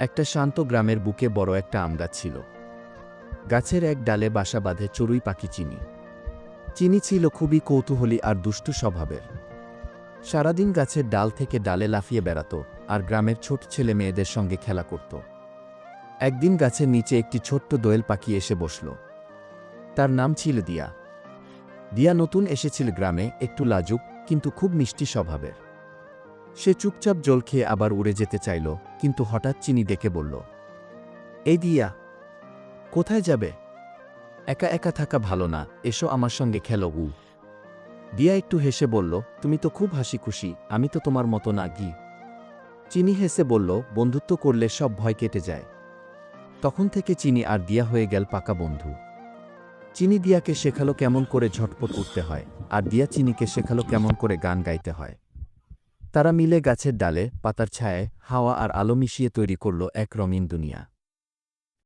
একটা শান্ত গ্রামের বুকে বড় একটা আম গাছ ছিল। গাছের এক ডালে বাসা বাঁধে চড়ুই পাখি চিনি। চিনি ছিল খুবই কৌতূহলী আর দুষ্টু স্বভাবের। সারাদিন গাছের ডাল থেকে ডালে লাফিয়ে বেড়াত আর গ্রামের ছোট ছেলে মেয়েদের সঙ্গে খেলা করত। একদিন গাছের নিচে একটি ছোট্ট দোয়েল পাখি এসে বসল। তার নাম ছিল দিয়া। দিয়া নতুন এসেছিল গ্রামে, একটু লাজুক কিন্তু খুব মিষ্টি স্বভাবের। সে চুপচাপ জল খেয়ে আবার উড়ে যেতে চাইল, কিন্তু হঠাৎ চিনি ডেকে বলল, এই দিয়া, কোথায় যাবে? একা একা থাকা ভালো না, এসো আমার সঙ্গে খেলো। দিয়া একটু হেসে বলল, তুমি তো খুব হাসি খুশি, আমি তো তোমার মতো না গি। চিনি হেসে বলল, বন্ধুত্ব করলে সব ভয় কেটে যায়। তখন থেকে চিনি আর দিয়া হয়ে গেল পাকা বন্ধু। চিনি দিয়াকে শেখালো কেমন করে ঝটপট উঠতে হয়, আর দিয়া চিনিকে শেখালো কেমন করে গান গাইতে হয়। তারা মিলে গাছের ডালে, পাতার ছায়ায়, হাওয়া আর আলো মিশিয়ে তৈরি করল এক রঙিন দুনিয়া।